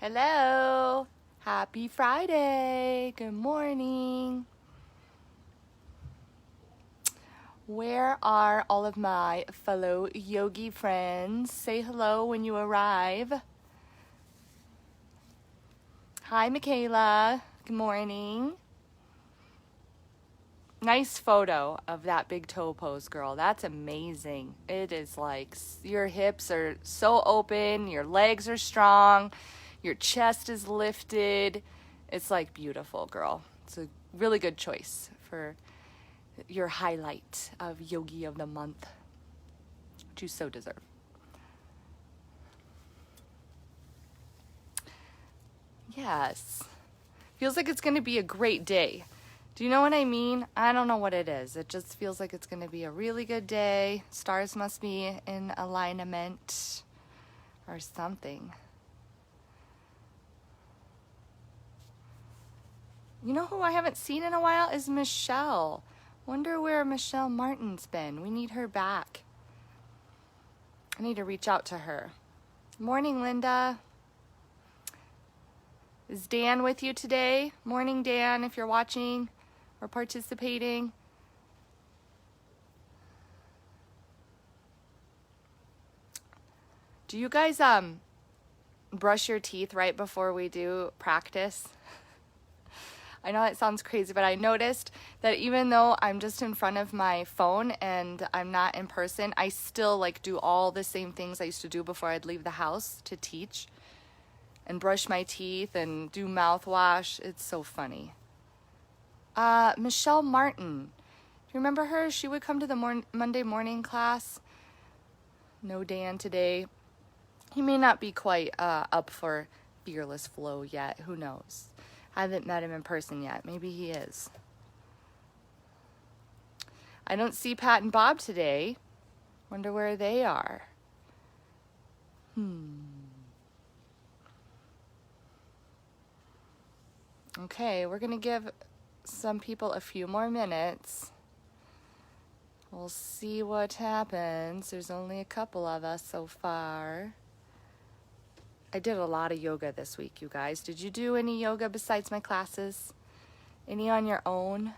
Hello. Happy Friday. Good morning. Where are all of my fellow yogi friends? Say hello when you arrive. Hi, Michaela. Good morning. Nice photo of that big toe pose, girl. That's amazing. It is like your hips are so open, your legs are strong, your chest is lifted. It's like beautiful, girl. It's a really good choice for your highlight of Yogi of the Month, which you so deserve. Yes. Feels like it's going to be a great day. Do you know what I mean? I don't know what it is. It just feels like it's going to be a really good day. Stars must be in alignment or something. You know who I haven't seen in a while is Michelle. Wonder where Michelle Martin's been. We need her back. I need to reach out to her. Morning, Linda. Is Dan with you today? Morning, Dan, if you're watching or participating. Do you guys brush your teeth right before we do practice? I know that sounds crazy, but I noticed that even though I'm just in front of my phone and I'm not in person, I still like do all the same things I used to do before I'd leave the house to teach and brush my teeth and do mouthwash. It's so funny. Michelle Martin. Do you remember her? She would come to the Monday morning class. No Dan today. He may not be quite up for Fearless Flow yet. Who knows? I haven't met him in person yet. Maybe he is. I don't see Pat and Bob today. Wonder where they are. Okay, we're going to give some people a few more minutes. We'll see what happens. There's only a couple of us so far. I did a lot of yoga this week, you guys. Did you do any yoga besides my classes? Any on your own?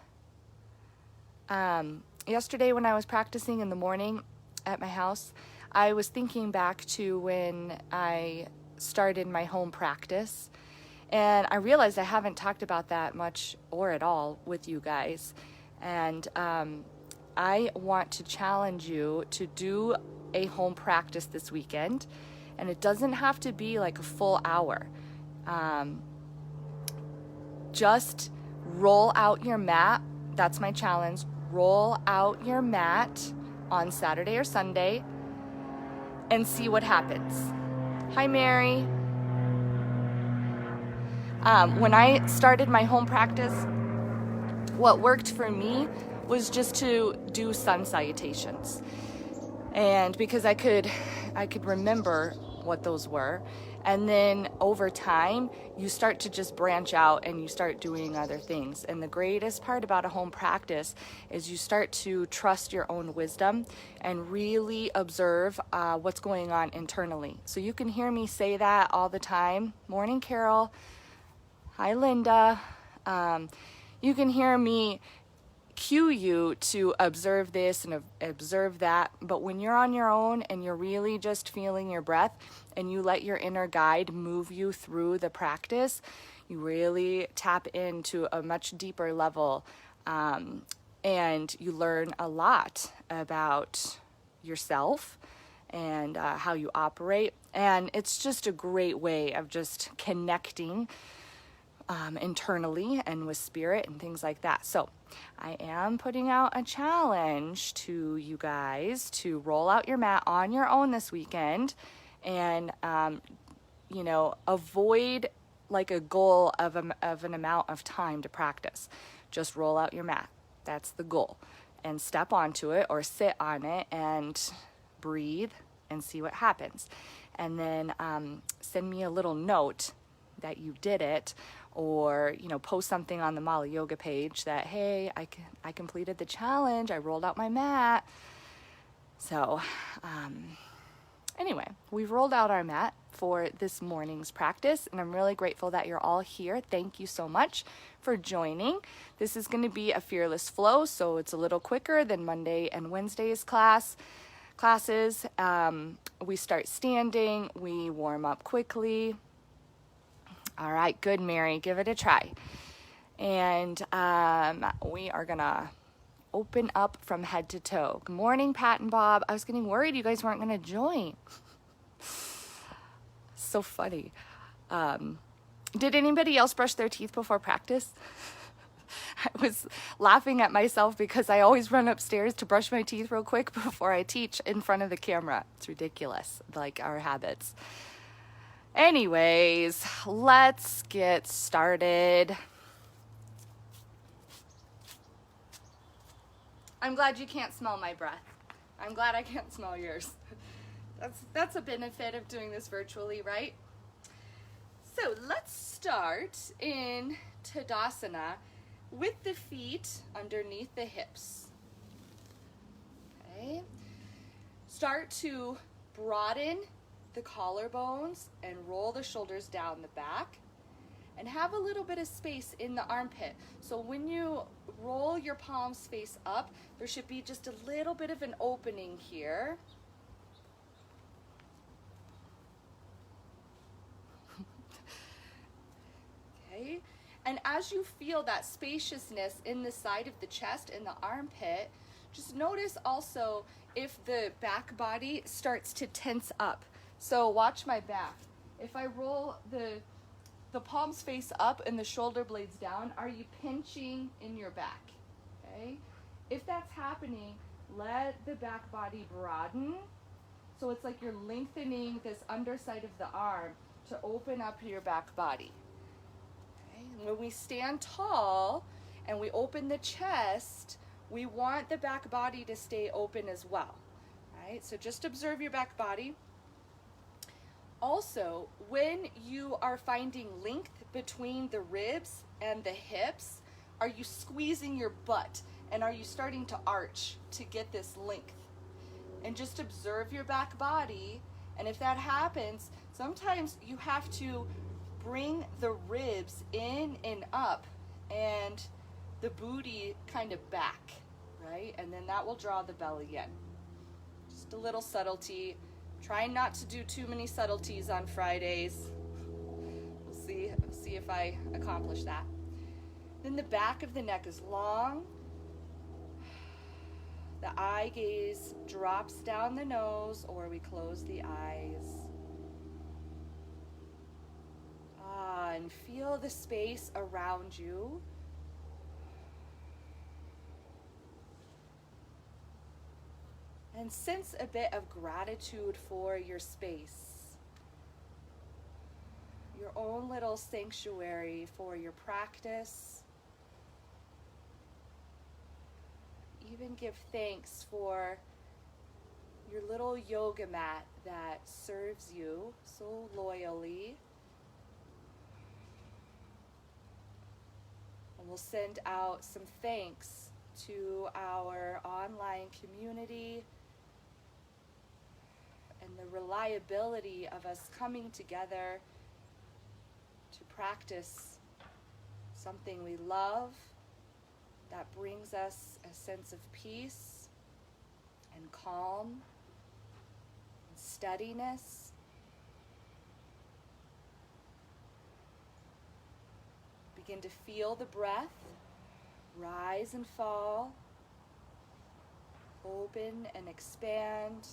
Yesterday when I was practicing in the morning at my house, I was thinking back to when I started my home practice. And I realized I haven't talked about that much or at all with you guys. And I want to challenge you to do a home practice this weekend. And it doesn't have to be like a full hour. Just roll out your mat. That's my challenge. Roll out your mat on Saturday or Sunday and see what happens. Hi, Mary. When I started my home practice, what worked for me was just to do sun salutations. And because I could remember what those were. And then over time, you start to just branch out and you start doing other things. And the greatest part about a home practice is you start to trust your own wisdom and really observe what's going on internally. So you can hear me say that all the time. Morning, Carol. Hi, Linda. You can hear me cue you to observe this and observe that, but when you're on your own and you're really just feeling your breath and you let your inner guide move you through the practice, you really tap into a much deeper level, and you learn a lot about yourself and how you operate, and it's just a great way of just connecting internally and with spirit and things like that. So I am putting out a challenge to you guys to roll out your mat on your own this weekend and, avoid like a goal of an amount of time to practice. Just roll out your mat. That's the goal. And step onto it or sit on it and breathe and see what happens. And then send me a little note that you did it, or post something on the Mala Yoga page that, hey, I completed the challenge, I rolled out my mat. So anyway, we've rolled out our mat. for this morning's practice, and I'm really grateful that you're all here. Thank you so much for joining. This is going to be a fearless flow, so it's a little quicker than Monday and Wednesday's classes. We start standing, we warm up quickly. All right, good, Mary, give it a try. And we are gonna open up from head to toe. Good morning, Pat and Bob. I was getting worried you guys weren't gonna join. So funny. Did anybody else brush their teeth before practice? I was laughing at myself because I always run upstairs to brush my teeth real quick before I teach in front of the camera. It's ridiculous, like our habits. Anyways, let's get started. I'm glad you can't smell my breath. I'm glad I can't smell yours. That's a benefit of doing this virtually, right? So let's start in Tadasana with the feet underneath the hips. Okay. Start to broaden the collarbones and roll the shoulders down the back. And have a little bit of space in the armpit. So when you roll your palms face up, there should be just a little bit of an opening here. Okay. And as you feel that spaciousness in the side of the chest and the armpit, just notice also if the back body starts to tense up. So watch my back. If I roll the palms face up and the shoulder blades down, are you pinching in your back? Okay. If that's happening, let the back body broaden. So it's like you're lengthening this underside of the arm to open up your back body. Okay. When we stand tall and we open the chest, we want the back body to stay open as well. Right? So just observe your back body. Also, when you are finding length between the ribs and the hips, are you squeezing your butt and are you starting to arch to get this length? And just observe your back body, and if that happens, sometimes you have to bring the ribs in and up and the booty kind of back, right? And then that will draw the belly in. Just a little subtlety. Try not to do too many subtleties on Fridays. We'll see if I accomplish that. Then the back of the neck is long. The eye gaze drops down the nose, or we close the eyes. And feel the space around you. And sense a bit of gratitude for your space, your own little sanctuary for your practice. Even give thanks for your little yoga mat that serves you so loyally. And we'll send out some thanks to our online community and the reliability of us coming together to practice something we love that brings us a sense of peace and calm and steadiness. Begin to feel the breath rise and fall, open and expand,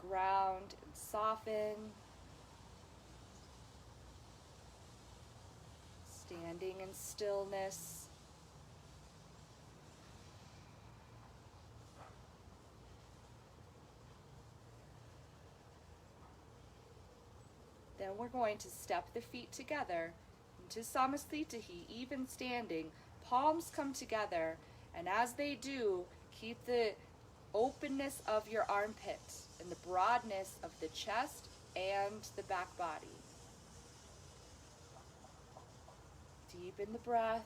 ground and soften, standing in stillness. Then we're going to step the feet together into Samasthitahi, even standing. Palms come together, and as they do, keep the openness of your armpit and the broadness of the chest and the back body. Deepen the breath.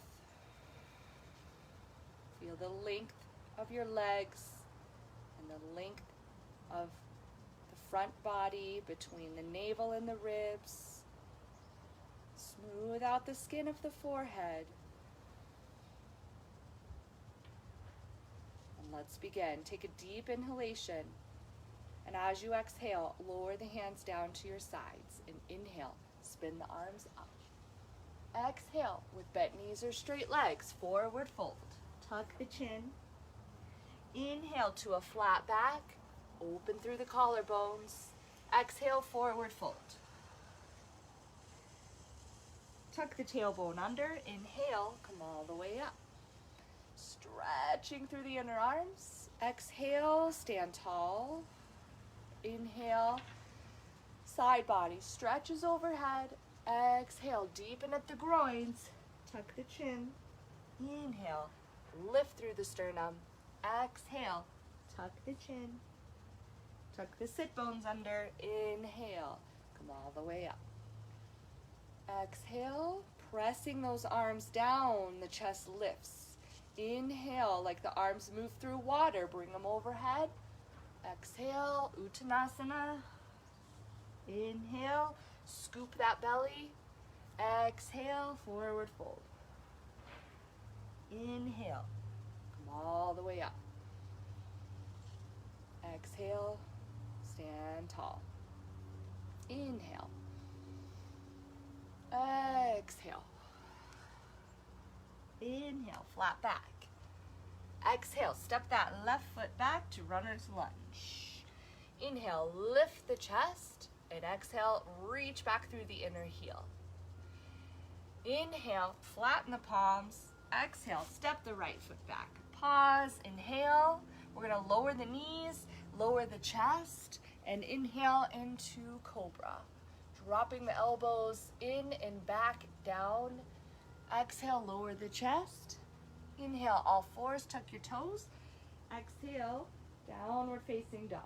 Feel the length of your legs and the length of the front body, between the navel and the ribs. Smooth out the skin of the forehead. And let's begin. Take a deep inhalation. And as you exhale, lower the hands down to your sides. And inhale, spin the arms up. Exhale, with bent knees or straight legs, forward fold. Tuck the chin. Inhale to a flat back. Open through the collarbones. Exhale, forward fold. Tuck the tailbone under. Inhale, come all the way up. Stretching through the inner arms. Exhale, stand tall. Inhale, side body stretches overhead. Exhale, deepen at the groins. Tuck the chin. Inhale, lift through the sternum. Exhale, tuck the chin. Tuck the sit bones under. Inhale, come all the way up. Exhale, pressing those arms down, the chest lifts. Inhale, like the arms move through water, bring them overhead. Exhale, Uttanasana. Inhale, scoop that belly. Exhale, forward fold. Inhale, come all the way up. Exhale, stand tall. Inhale. Exhale. Inhale, flat back. Exhale, step that left foot back to runner's lunge. Inhale, lift the chest, and exhale, reach back through the inner heel. Inhale, flatten the palms. Exhale, step the right foot back. Pause, inhale. We're gonna lower the knees, lower the chest, and inhale into cobra. Dropping the elbows in and back down. Exhale, lower the chest. Inhale, all fours, tuck your toes. Exhale, downward facing dog.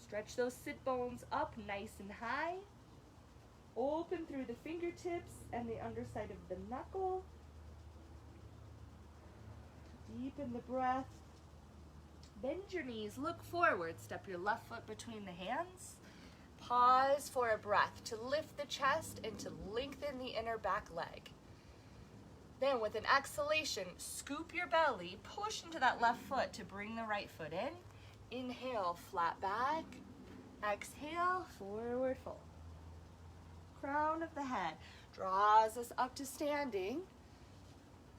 Stretch those sit bones up nice and high. Open through the fingertips and the underside of the knuckle. Deepen the breath. Bend your knees, look forward, step your left foot between the hands. Pause for a breath to lift the chest and to lengthen the inner back leg. Then with an exhalation, scoop your belly, push into that left foot to bring the right foot in. Inhale, flat back. Exhale, forward fold. Crown of the head draws us up to standing.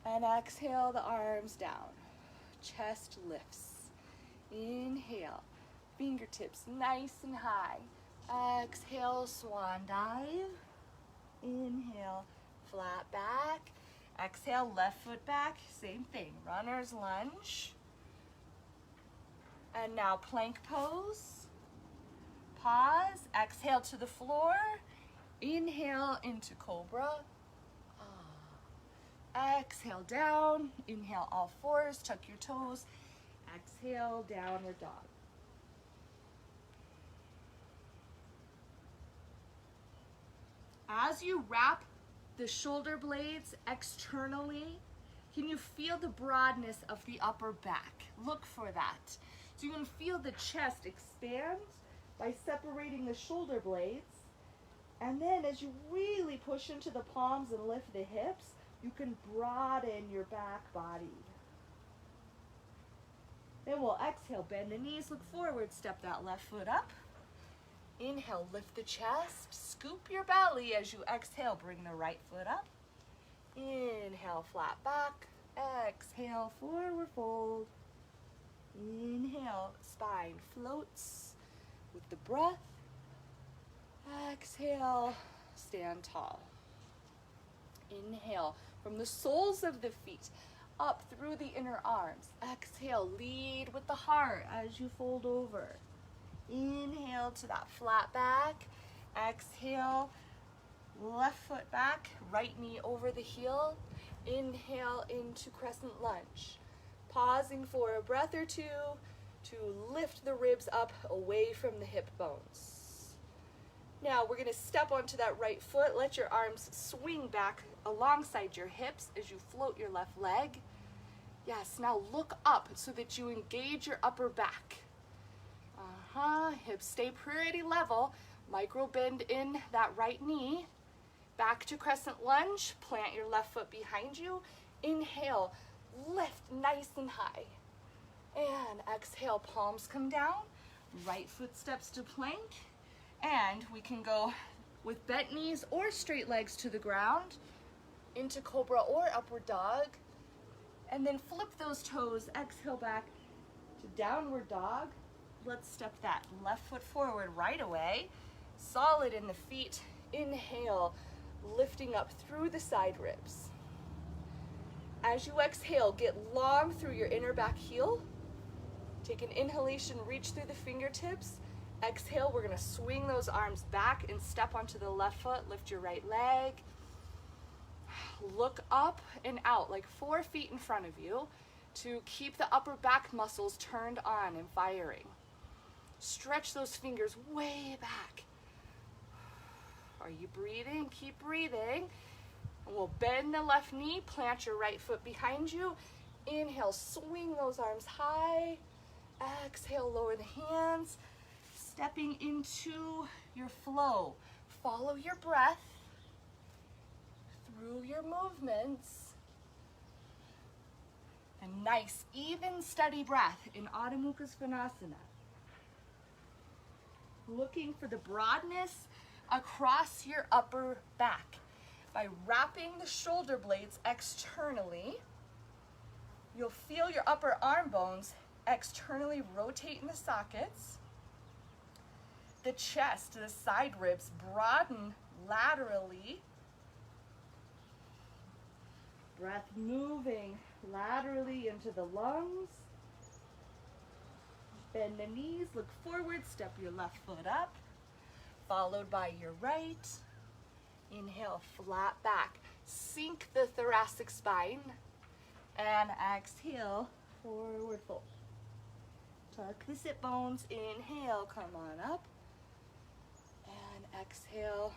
And exhale the arms down. Chest lifts. Inhale, fingertips nice and high. Exhale, swan dive. Inhale, flat back. Exhale, left foot back. Same thing, runner's lunge. And now plank pose. Pause, exhale to the floor. Inhale into cobra. Exhale down. Inhale all fours, tuck your toes. Exhale, downward dog. As you wrap the shoulder blades externally, can you feel the broadness of the upper back? Look for that. So you can feel the chest expand by separating the shoulder blades. And then as you really push into the palms and lift the hips, you can broaden your back body. Then we'll exhale, bend the knees, look forward, step that left foot up. Inhale, lift the chest, scoop your belly as you exhale, bring the right foot up. Inhale, flat back. Exhale, forward fold. Inhale, spine floats with the breath. Exhale, stand tall. Inhale, from the soles of the feet up through the inner arms. Exhale, lead with the heart as you fold over. Inhale to that flat back. Exhale, left foot back, right knee over the heel. Inhale into crescent lunge. Pausing for a breath or two to lift the ribs up away from the hip bones. Now we're going to step onto that right foot. Let your arms swing back alongside your hips as you float your left leg. Yes, now look up so that you engage your upper back. Hips stay pretty level. Micro bend in that right knee. Back to crescent lunge. Plant your left foot behind you. Inhale, lift nice and high. And exhale, palms come down. Right foot steps to plank. And we can go with bent knees or straight legs to the ground into cobra or upward dog. And then flip those toes, exhale back to downward dog. Let's step that left foot forward right away. Solid in the feet. Inhale, lifting up through the side ribs. As you exhale, get long through your inner back heel. Take an inhalation, reach through the fingertips. Exhale, we're gonna swing those arms back and step onto the left foot. Lift your right leg. Look up and out like 4 feet in front of you to keep the upper back muscles turned on and firing. Stretch those fingers way back. Are you breathing? Keep breathing. And we'll bend the left knee, plant your right foot behind you. Inhale, swing those arms high. Exhale, lower the hands. Stepping into your flow. Follow your breath through your movements. A nice, even, steady breath in Adho Mukha Svanasana. Looking for the broadness across your upper back. By wrapping the shoulder blades externally, you'll feel your upper arm bones externally rotate in the sockets. The chest, the side ribs broaden laterally. Breath moving laterally into the lungs. Bend the knees, look forward, step your left foot up, followed by your right. Inhale, flat back. Sink the thoracic spine. And exhale, forward fold. Tuck the sit bones. Inhale, come on up. And exhale,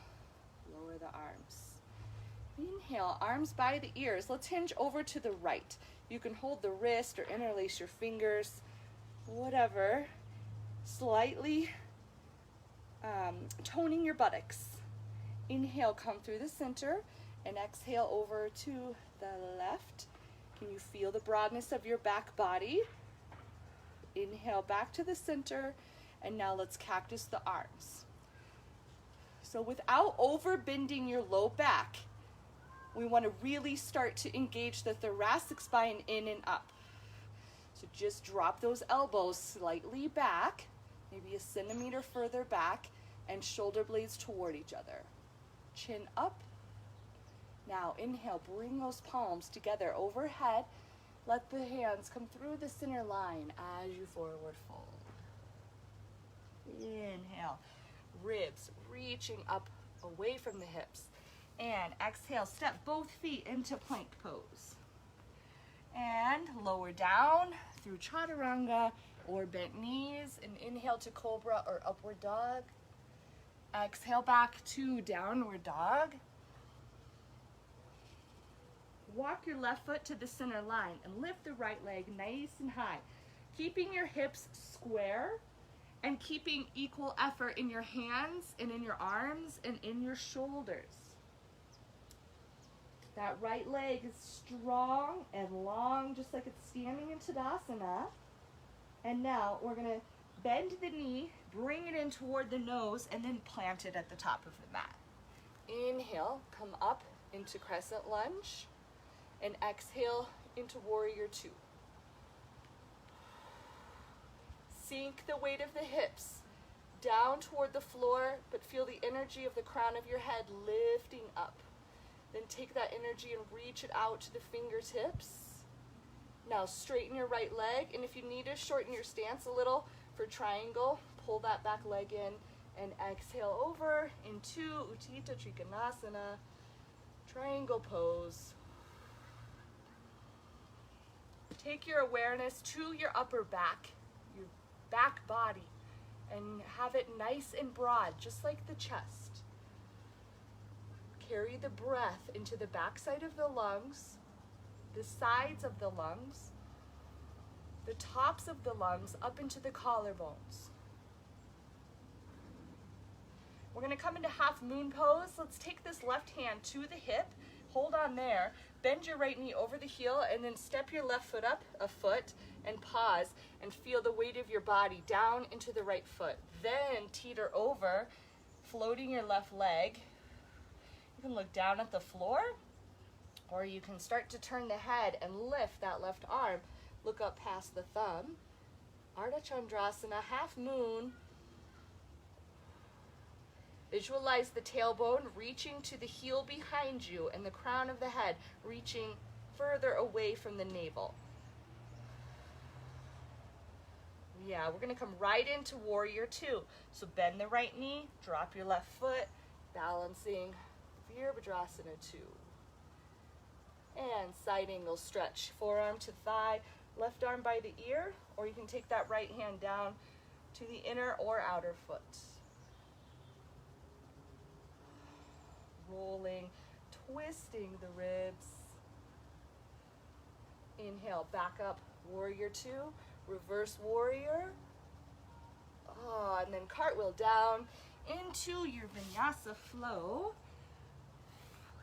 lower the arms. Inhale, arms by the ears. Let's hinge over to the right. You can hold the wrist or interlace your fingers, whatever. Slightly toning your buttocks. Inhale, come through the center, and exhale over to the left. Can you feel the broadness of your back body? Inhale back to the center, and now let's cactus the arms. So without over bending your low back, we want to really start to engage the thoracic spine in and up. So just drop those elbows slightly back, maybe a centimeter further back, and shoulder blades toward each other. Chin up. Now inhale, bring those palms together overhead. Let the hands come through the center line as you forward fold. Inhale, ribs reaching up away from the hips. And exhale, step both feet into plank pose. And lower down through chaturanga or bent knees, and inhale to cobra or upward dog. Exhale back to downward dog. Walk your left foot to the center line and lift the right leg nice and high, keeping your hips square and keeping equal effort in your hands and in your arms and in your shoulders. That right leg is strong and long, just like it's standing in Tadasana. And now we're gonna bend the knee, bring it in toward the nose, and then plant it at the top of the mat. Inhale, come up into crescent lunge, and exhale into warrior two. Sink the weight of the hips down toward the floor, but feel the energy of the crown of your head lifting up. Then take that energy and reach it out to the fingertips. Now straighten your right leg, and if you need to shorten your stance a little for triangle, pull that back leg in and exhale over into Utthita Trikonasana, triangle pose. Take your awareness to your upper back, your back body, and have it nice and broad, just like the chest. Carry the breath into the backside of the lungs, the sides of the lungs, the tops of the lungs up into the collarbones. We're going to come into half moon pose. Let's take this left hand to the hip, hold on there, bend your right knee over the heel, and then step your left foot up a foot and pause and feel the weight of your body down into the right foot. Then teeter over, floating your left leg. You can look down at the floor, or you can start to turn the head and lift that left arm. Look up past the thumb. Ardha Chandrasana, half moon. Visualize the tailbone reaching to the heel behind you and the crown of the head reaching further away from the navel. Yeah, we're going to come right into warrior two. So bend the right knee, drop your left foot, balancing Virabhadrasana 2. And side angle stretch, forearm to thigh, left arm by the ear, or you can take that right hand down to the inner or outer foot. Rolling, twisting the ribs. Inhale, back up, warrior two, reverse warrior. Oh, and then cartwheel down into your Vinyasa Flow.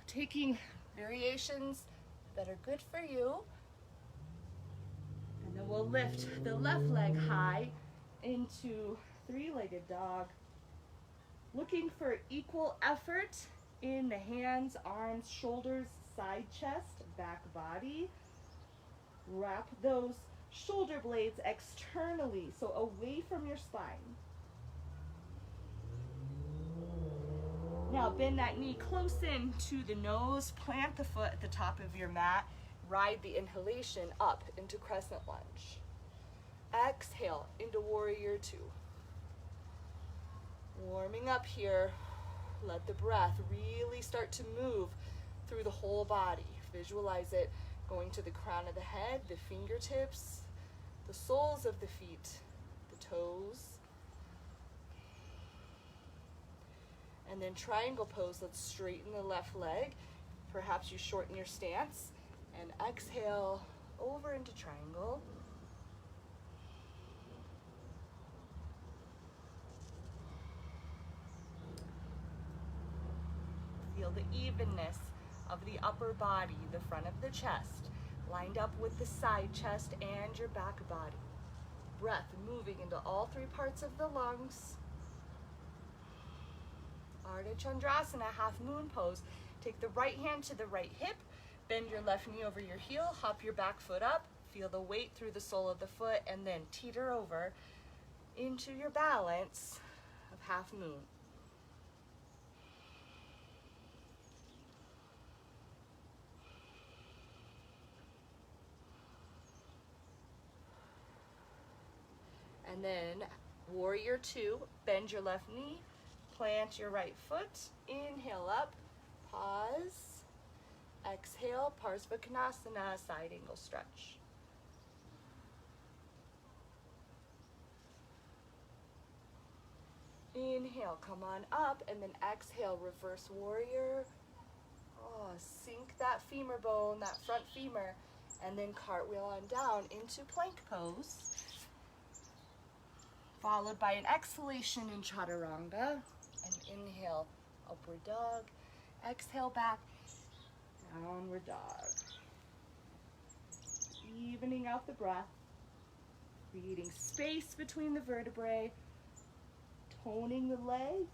Taking variations that are good for you. And then we'll lift the left leg high into three-legged dog. Looking for equal effort in the hands, arms, shoulders, side chest, back body. Wrap those shoulder blades externally, so away from your spine. Now bend that knee close in to the nose, plant the foot at the top of your mat, ride the inhalation up into crescent lunge. Exhale into warrior two. Warming up here. Let the breath really start to move through the whole body. Visualize it going to the crown of the head, the fingertips, the soles of the feet, the toes. And then triangle pose, let's straighten the left leg. Perhaps you shorten your stance and exhale over into triangle. Feel the evenness of the upper body, the front of the chest, lined up with the side chest and your back body. Breath moving into all three parts of the lungs. Ardha Chandrasana, half moon pose. Take the right hand to the right hip, bend your left knee over your heel, hop your back foot up, feel the weight through the sole of the foot, and then teeter over into your balance of half moon. And then warrior two, bend your left knee, plant your right foot, inhale up, pause, exhale, Parsvakonasana, side angle stretch. Inhale, come on up, and then exhale, reverse warrior. Oh, sink that femur bone, that front femur, and then cartwheel on down into plank pose. Followed by an exhalation in Chaturanga, and inhale, upward dog, exhale back, downward dog. Evening out the breath, creating space between the vertebrae, toning the legs,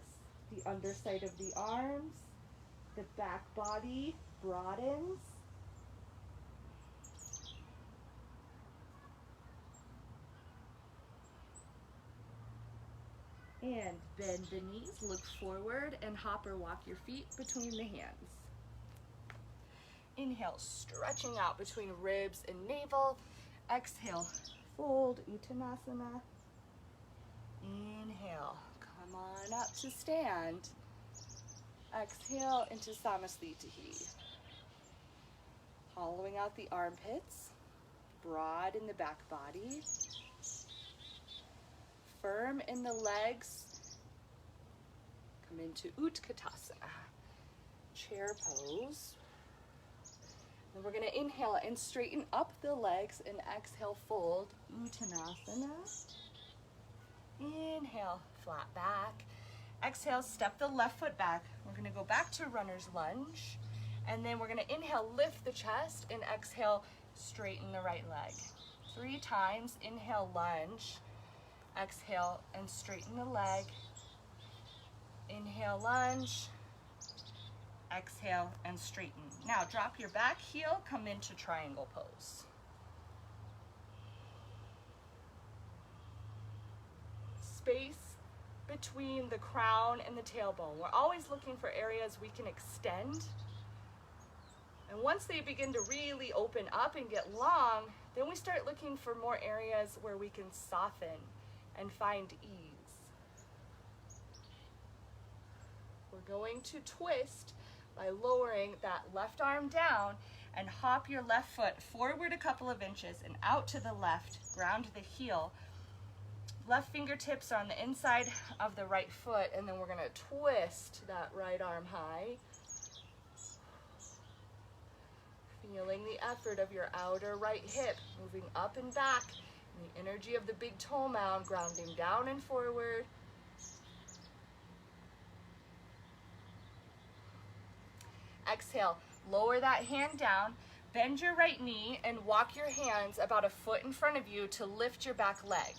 the underside of the arms, the back body broadens. And bend the knees, look forward, and hop or walk your feet between the hands. Inhale, stretching out between ribs and navel. Exhale, fold, Uttanasana. Inhale, come on up to stand. Exhale into Samasthiti. Hollowing out the armpits, broad in the back body. Firm in the legs. Come into Utkatasana, chair pose. Then we're going to inhale and straighten up the legs and exhale, fold, Uttanasana. Inhale, flat back. Exhale, step the left foot back. We're going to go back to runner's lunge. And then we're going to inhale, lift the chest, and exhale, straighten the right leg. 3 times. Inhale, lunge. Exhale, and straighten the leg. Inhale, lunge. Exhale, and straighten. Now drop your back heel, come into triangle pose. Space between the crown and the tailbone. We're always looking for areas we can extend. And once they begin to really open up and get long, then we start looking for more areas where we can soften and find ease. We're going to twist by lowering that left arm down and hop your left foot forward a couple of inches and out to the left, ground the heel. Left fingertips are on the inside of the right foot, and then we're going to twist that right arm high. Feeling the effort of your outer right hip, moving up and back, and the energy of the big toe mound, grounding down and forward. Exhale, lower that hand down, bend your right knee, and walk your hands about a foot in front of you to lift your back leg.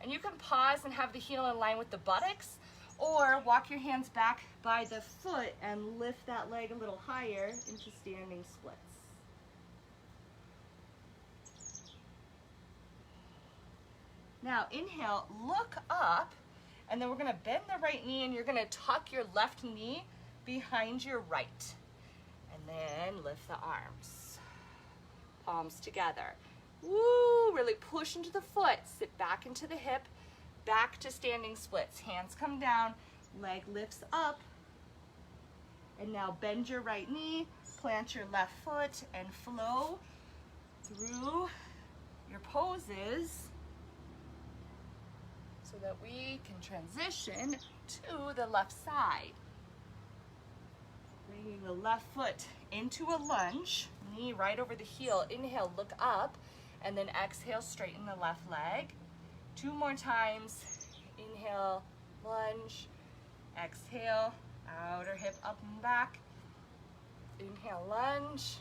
And you can pause and have the heel in line with the buttocks, or walk your hands back by the foot and lift that leg a little higher into standing splits. Now inhale, look up, and then we're going to bend the right knee, and you're going to tuck your left knee behind your right. And then lift the arms, palms together. Woo, really push into the foot, sit back into the hip, back to standing splits. Hands come down, leg lifts up. And now bend your right knee, plant your left foot, and flow through your poses so that we can transition to the left side. Bringing the left foot into a lunge, knee right over the heel. Inhale, look up, and then exhale, straighten the left leg. 2 more times. Inhale, lunge. Exhale, outer hip up and back. Inhale, lunge.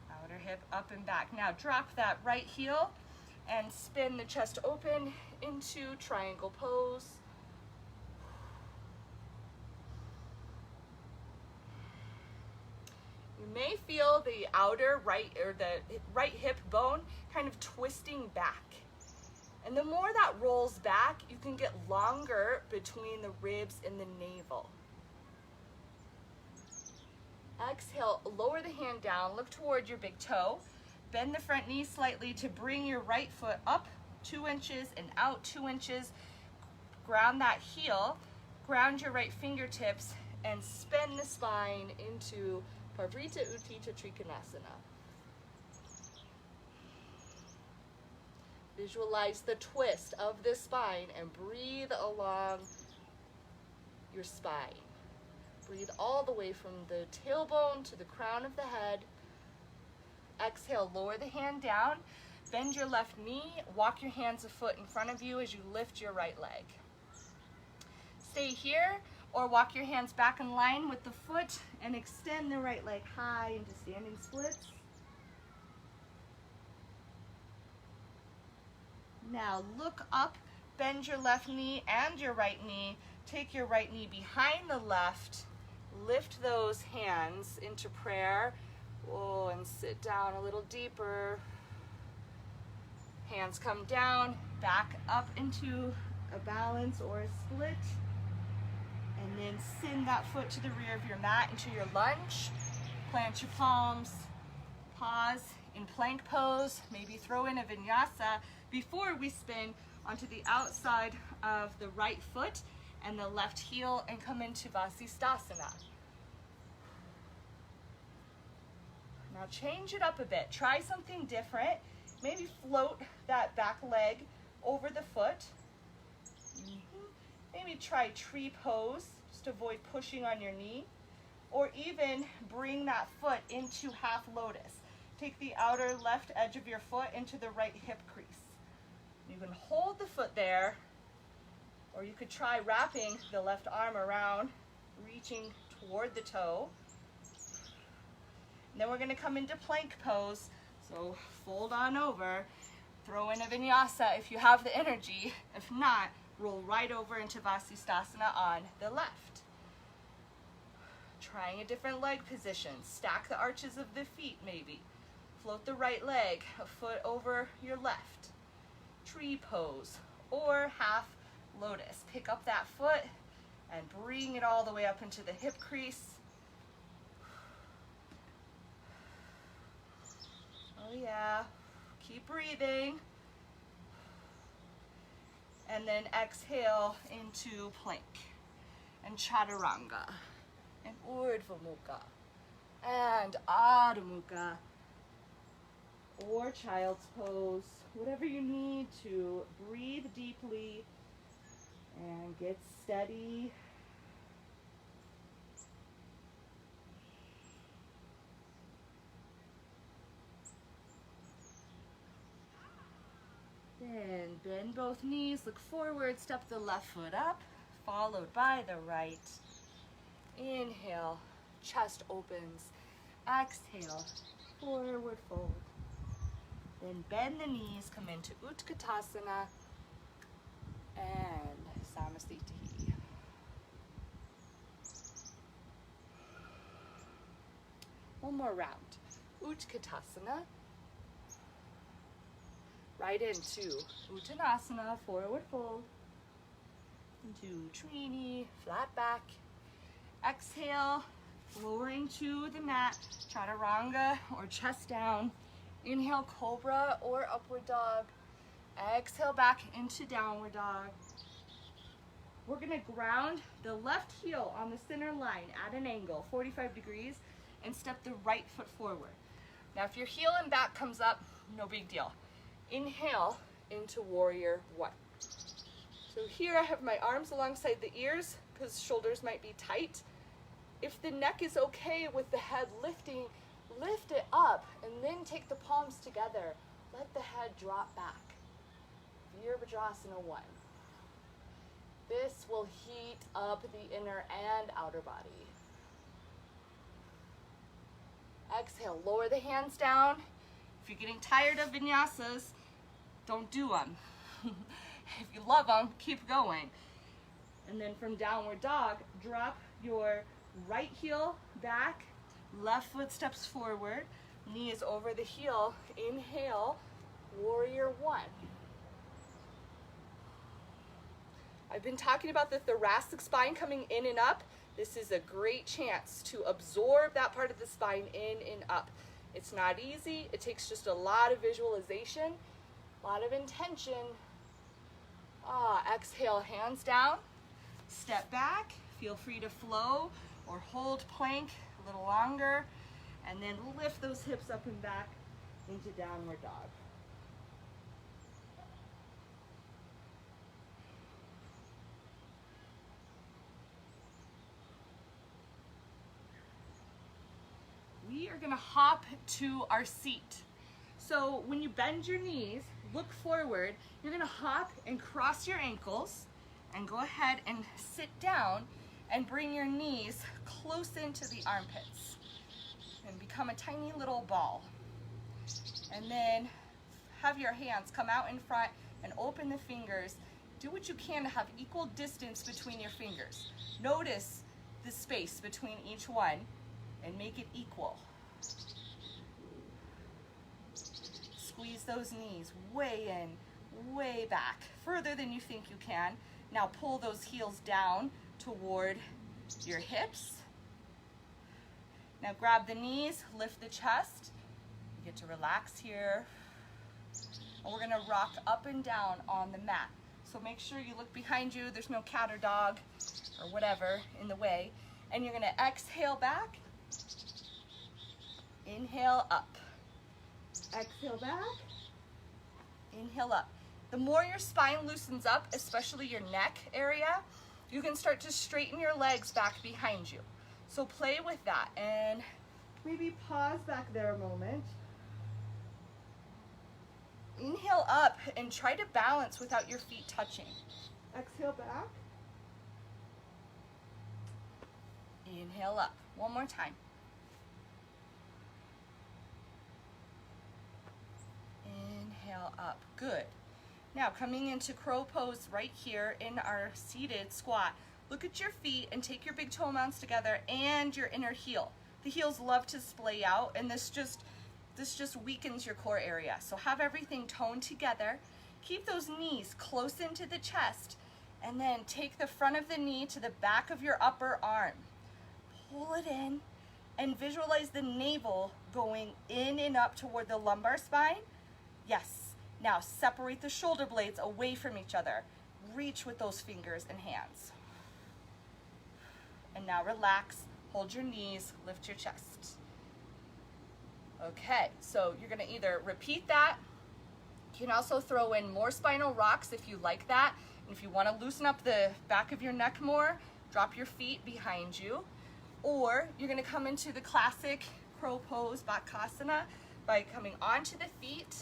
Outer hip up and back. Now drop that right heel and spin the chest open into triangle pose. You may feel the outer right, or the right hip bone kind of twisting back. And the more that rolls back, you can get longer between the ribs and the navel. Exhale, lower the hand down, look toward your big toe. Bend the front knee slightly to bring your right foot up 2 inches and out 2 inches. Ground that heel, ground your right fingertips, and spin the spine into Parivrtta Utthita Trikonasana. Visualize the twist of the spine and breathe along your spine. Breathe all the way from the tailbone to the crown of the head. Exhale, lower the hand down, bend your left knee, walk your hands a foot in front of you as you lift your right leg. Stay here, or walk your hands back in line with the foot and extend the right leg high into standing splits. Now look up, bend your left knee and your right knee, take your right knee behind the left, lift those hands into prayer. Whoa, and sit down a little deeper. Hands come down, back up into a balance or a split. And then send that foot to the rear of your mat into your lunge. Plant your palms, pause in plank pose, maybe throw in a vinyasa before we spin onto the outside of the right foot and the left heel and come into Vasisthasana. Now change it up a bit. Try something different. Maybe float that back leg over the foot. Maybe try tree pose, just avoid pushing on your knee. or even bring that foot into half lotus. Take the outer left edge of your foot into the right hip crease. You can hold the foot there, or you could try wrapping the left arm around, reaching toward the toe. And then we're gonna come into plank pose. So fold on over, throw in a vinyasa if you have the energy. If not, roll right over into Vasisthasana on the left. Trying a different leg position. Stack the arches of the feet maybe. Float the right leg a foot over your left. Tree pose or half lotus. Pick up that foot and bring it all the way up into the hip crease. Oh yeah, keep breathing. And then exhale into plank and chaturanga and urdhva mukha and adho mukha or child's pose, whatever you need to breathe deeply and get steady. Then bend both knees, look forward, step the left foot up, followed by the right. Inhale, chest opens. Exhale, forward fold. Then bend the knees, come into Utkatasana and Samasthiti. One more round. Utkatasana. Right into Uttanasana, forward fold. Into Trini, flat back. Exhale, lowering to the mat, chaturanga or chest down. Inhale, cobra or upward dog. Exhale back into downward dog. We're gonna ground the left heel on the center line at an angle, 45 degrees, and step the right foot forward. Now if your heel and back comes up, no big deal. Inhale into warrior one. So here I have my arms alongside the ears because shoulders might be tight. If the neck is okay with the head lifting, lift it up and then take the palms together. Let the head drop back. Virabhadrasana 1. This will heat up the inner and outer body. Exhale, lower the hands down. If you're getting tired of vinyasas, don't do them. If you love them, keep going. And then from downward dog, drop your right heel back, left foot steps forward, knee is over the heel. Inhale, warrior one. I've been talking about the thoracic spine coming in and up. This is a great chance to absorb that part of the spine in and up. It's not easy. It takes just a lot of visualization, a lot of intention. Exhale, hands down, step back. Feel free to flow or hold plank a little longer, and then lift those hips up and back into downward dog. We are gonna hop to our seat. So when you bend your knees, look forward, you're gonna hop and cross your ankles and go ahead and sit down and bring your knees close into the armpits and become a tiny little ball. And then have your hands come out in front and open the fingers. Do what you can to have equal distance between your fingers. Notice the space between each one and make it equal. Squeeze those knees way in, way back, further than you think you can. Now pull those heels down toward your hips. Now grab the knees, lift the chest. You get to relax here. And we're gonna rock up and down on the mat. So make sure you look behind you. There's no cat or dog or whatever in the way. And you're gonna exhale back. Inhale up. Exhale back. Inhale up. The more your spine loosens up, especially your neck area, you can start to straighten your legs back behind you. So play with that and maybe pause back there a moment. Inhale up and try to balance without your feet touching. Exhale back. Inhale up. One more time. Inhale up. Good. Now coming into crow pose right here in our seated squat. Look at your feet and take your big toe mounts together and your inner heel. The heels love to splay out, and this just weakens your core area. So have everything toned together. Keep those knees close into the chest, and then take the front of the knee to the back of your upper arm. Pull it in and visualize the navel going in and up toward the lumbar spine. Yes. Now separate the shoulder blades away from each other. Reach with those fingers and hands. And now relax, hold your knees, lift your chest. Okay, so you're gonna either repeat that. You can also throw in more spinal rocks if you like that. And if you wanna loosen up the back of your neck more, drop your feet behind you. Or you're gonna come into the classic crow pose, Bakasana, by coming onto the feet.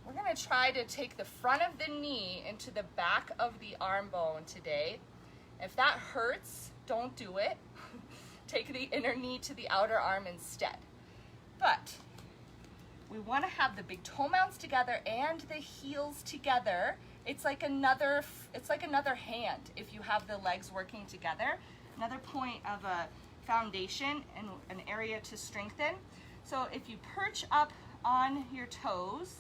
We're gonna try to take the front of the knee into the back of the arm bone today. If that hurts, don't do it. Take the inner knee to the outer arm instead. But we want to have the big toe mounts together and the heels together. It's like another hand if you have the legs working together. Another point of a foundation and an area to strengthen. So if you perch up on your toes,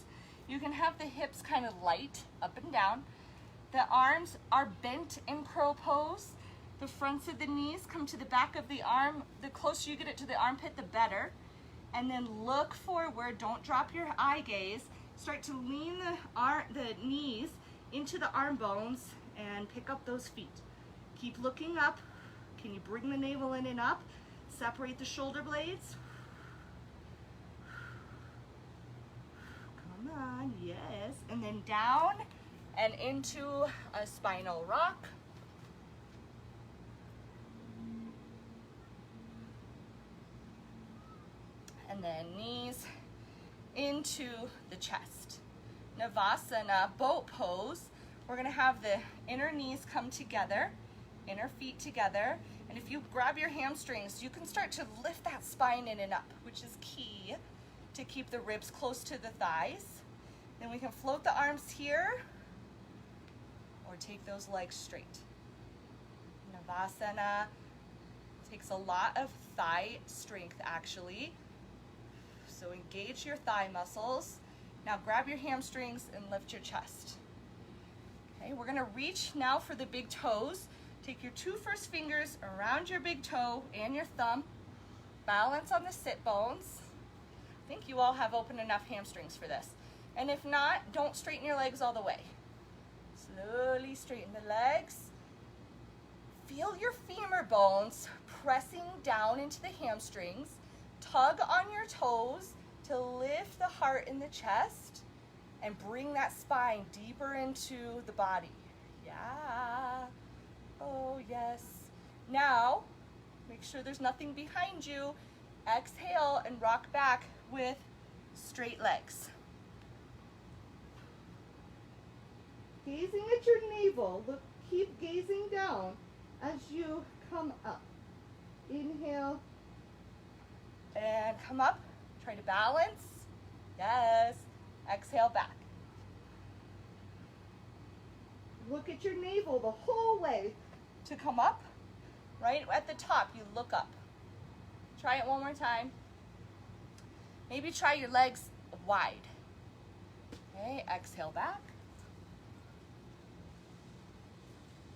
you can have the hips kind of light up and down. The arms are bent in crow pose. The fronts of the knees come to the back of the arm. The closer you get it to the armpit, the better. And then look forward, don't drop your eye gaze. Start to lean the knees into the arm bones and pick up those feet. Keep looking up. Can you bring the navel in and up? Separate the shoulder blades. Come on, yes. And then down and into a spinal rock. And then knees into the chest. Navasana, boat pose. We're gonna have the inner knees come together, inner feet together. And if you grab your hamstrings, you can start to lift that spine in and up, which is key to keep the ribs close to the thighs. Then we can float the arms here or take those legs straight. Navasana takes a lot of thigh strength actually. So engage your thigh muscles. Now grab your hamstrings and lift your chest. Okay, we're gonna reach now for the big toes. Take your two first fingers around your big toe and your thumb. Balance on the sit bones. I think you all have open enough hamstrings for this. And if not, don't straighten your legs all the way. Slowly straighten the legs. Feel your femur bones pressing down into the hamstrings. Tug on your toes to lift the heart in the chest and bring that spine deeper into the body. Yeah. Oh, yes. Now, make sure there's nothing behind you. Exhale and rock back with straight legs. Gazing at your navel, look, keep gazing down as you come up. Inhale and come up. Try to balance. Yes. Exhale back. Look at your navel the whole way to come up. Right at the top, you look up. Try it one more time. Maybe try your legs wide. Okay, exhale back.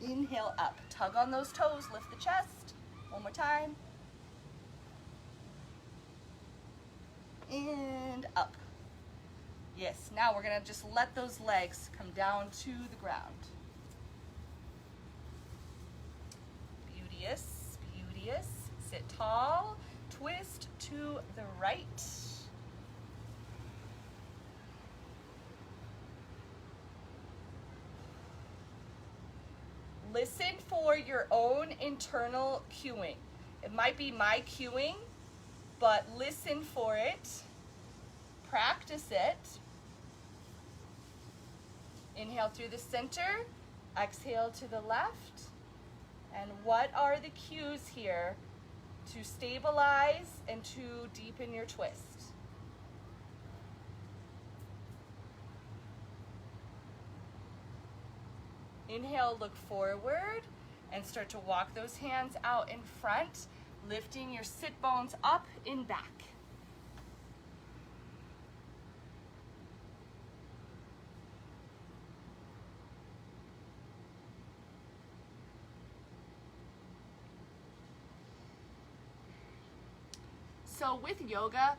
Inhale up. Tug on those toes, lift the chest. One more time. And up. Yes, now we're gonna just let those legs come down to the ground. Beauteous, beauteous. Sit tall, twist to the right. listen for your own internal cueing. It might be my cueing, but listen for it. Practice it. Inhale through the center, exhale to the left. And what are the cues here to stabilize and to deepen your twist? Inhale, look forward and start to walk those hands out in front, lifting your sit bones up and back. So with yoga,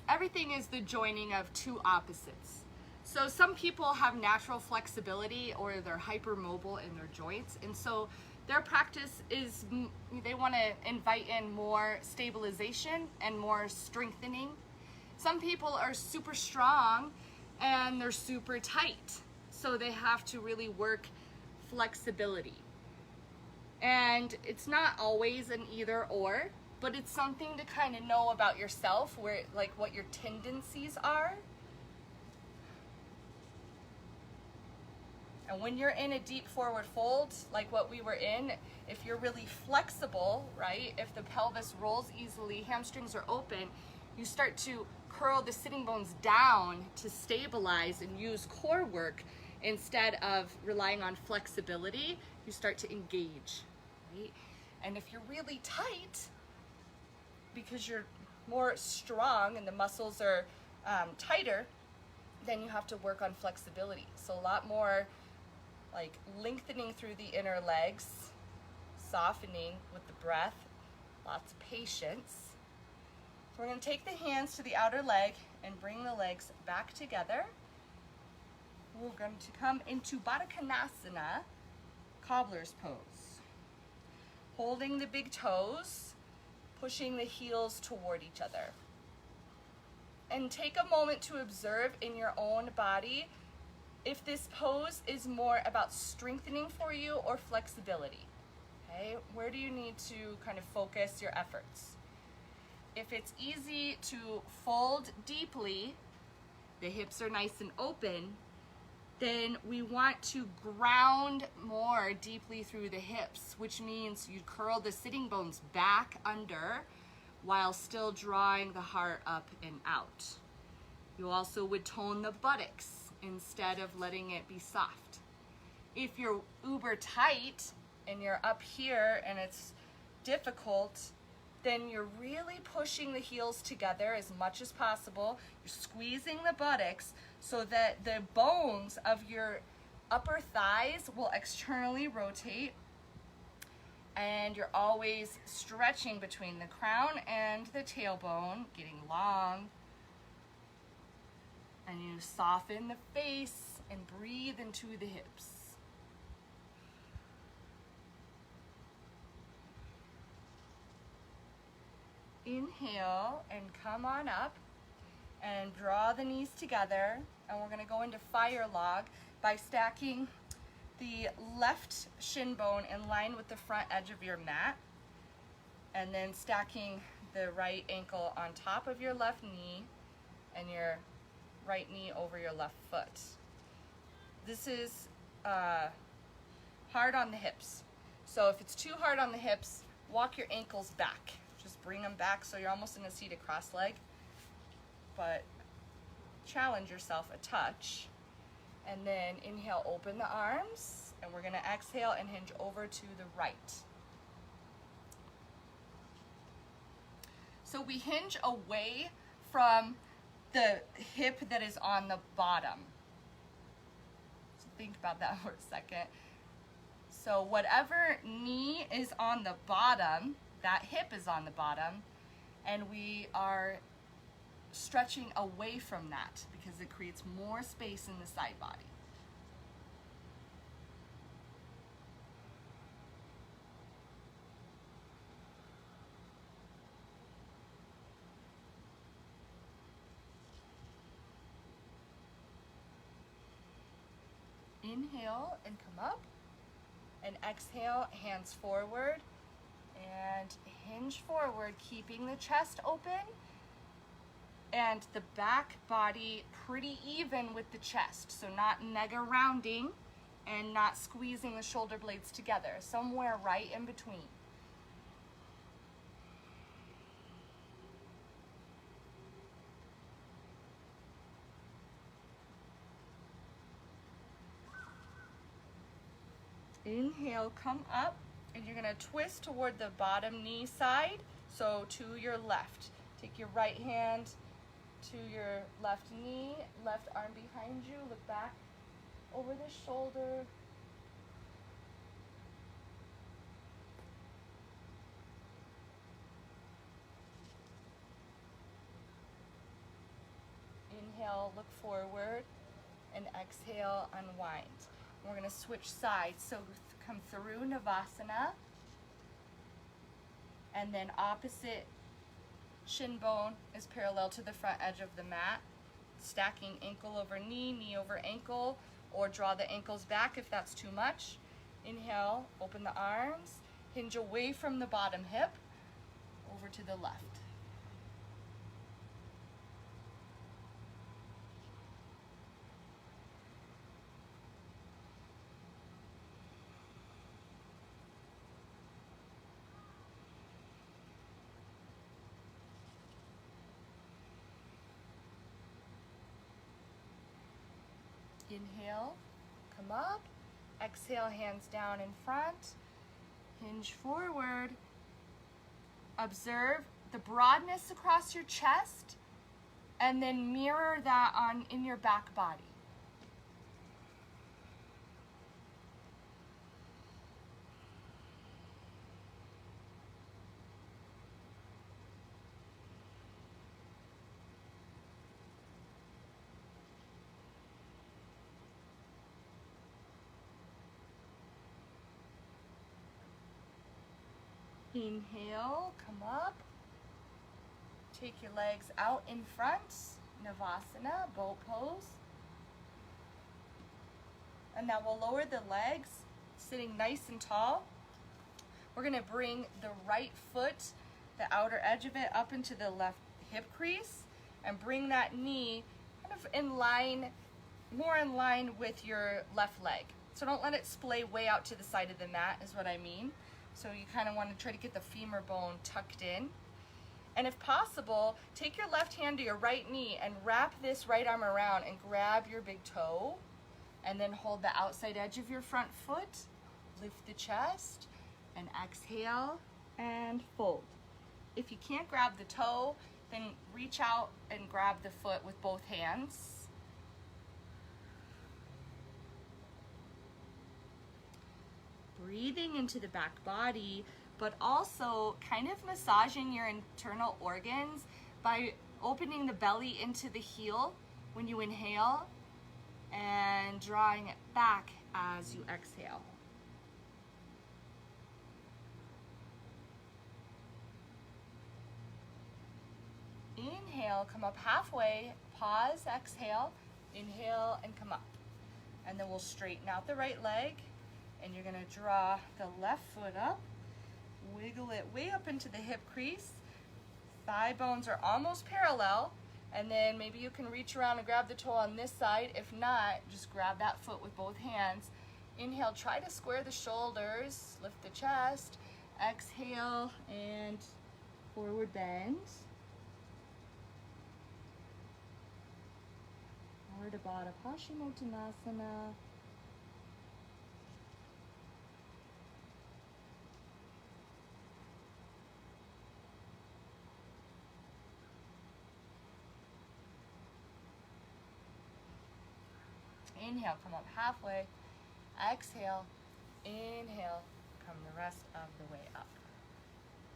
everything is the joining of two opposites. So some people have natural flexibility or they're hypermobile in their joints. And so their practice is, they want to invite in more stabilization and more strengthening. Some people are super strong and they're super tight. So they have to really work flexibility. And it's not always an either or, but it's something to kind of know about yourself, where like what your tendencies are. And when you're in a deep forward fold, like what we were in, if you're really flexible, right? If the pelvis rolls easily, hamstrings are open, you start to curl the sitting bones down to stabilize and use core work instead of relying on flexibility. You start to engage, right? And if you're really tight, because you're more strong and the muscles are tighter, then you have to work on flexibility. So a lot more like lengthening through the inner legs, softening with the breath, lots of patience. So we're going to take the hands to the outer leg and bring the legs back together. We're going to come into Baddha Konasana, cobbler's pose. Holding the big toes, pushing the heels toward each other. And take a moment to observe in your own body if this pose is more about strengthening for you or flexibility. Okay, where do you need to kind of focus your efforts? If it's easy to fold deeply, the hips are nice and open, then we want to ground more deeply through the hips, which means you curl the sitting bones back under while still drawing the heart up and out. You also would tone the buttocks instead of letting it be soft. If you're uber tight and you're up here and it's difficult, then you're really pushing the heels together as much as possible. You're squeezing the buttocks so that the bones of your upper thighs will externally rotate, and you're always stretching between the crown and the tailbone, getting long. And you soften the face and breathe into the hips. Inhale and come on up and draw the knees together, and we're going to go into fire log by stacking the left shin bone in line with the front edge of your mat, and then stacking the right ankle on top of your left knee and your right knee over your left foot. This is hard on the hips. So if it's too hard on the hips, walk your ankles back. Just bring them back so you're almost in a seated cross leg, but challenge yourself a touch. And then inhale, open the arms, and we're gonna exhale and hinge over to the right. So we hinge away from the hip that is on the bottom. So think about that for a second. So whatever knee is on the bottom, that hip is on the bottom, and we are stretching away from that because it creates more space in the side body. Inhale and come up. And exhale, hands forward and hinge forward, keeping the chest open and the back body pretty even with the chest. So not nega rounding and not squeezing the shoulder blades together, somewhere right in between. Inhale, come up, and you're gonna twist toward the bottom knee side, so to your left. Take your right hand to your left knee, left arm behind you, look back over the shoulder. Inhale, look forward, and exhale, unwind. We're gonna switch sides, so come through Navasana, and then opposite shin bone is parallel to the front edge of the mat, stacking ankle over knee, knee over ankle, or draw the ankles back if that's too much. Inhale, open the arms, hinge away from the bottom hip, over to the left. Inhale, come up. Exhale, hands down in front. Hinge forward. Observe the broadness across your chest and then mirror that in your back body. Inhale, come up. Take your legs out in front, Navasana, boat pose. And now we'll lower the legs, sitting nice and tall. We're gonna bring the right foot, the outer edge of it, up into the left hip crease, and bring that knee kind of in line, more in line with your left leg. So don't let it splay way out to the side of the mat, is what I mean. So you kind of want to try to get the femur bone tucked in. And if possible, take your left hand to your right knee and wrap this right arm around and grab your big toe. And then hold the outside edge of your front foot. Lift the chest and exhale and fold. If you can't grab the toe, then reach out and grab the foot with both hands. Breathing into the back body, but also kind of massaging your internal organs by opening the belly into the heel when you inhale and drawing it back as you exhale. Inhale, come up halfway, pause, exhale, inhale and come up. And then we'll straighten out the right leg. And you're gonna draw the left foot up, wiggle it way up into the hip crease. Thigh bones are almost parallel. And then maybe you can reach around and grab the toe on this side. If not, just grab that foot with both hands. Inhale, try to square the shoulders, lift the chest. Exhale and forward bend. Ardha Baddha Paschimottanasana. Inhale, come up halfway. Exhale, inhale, come the rest of the way up.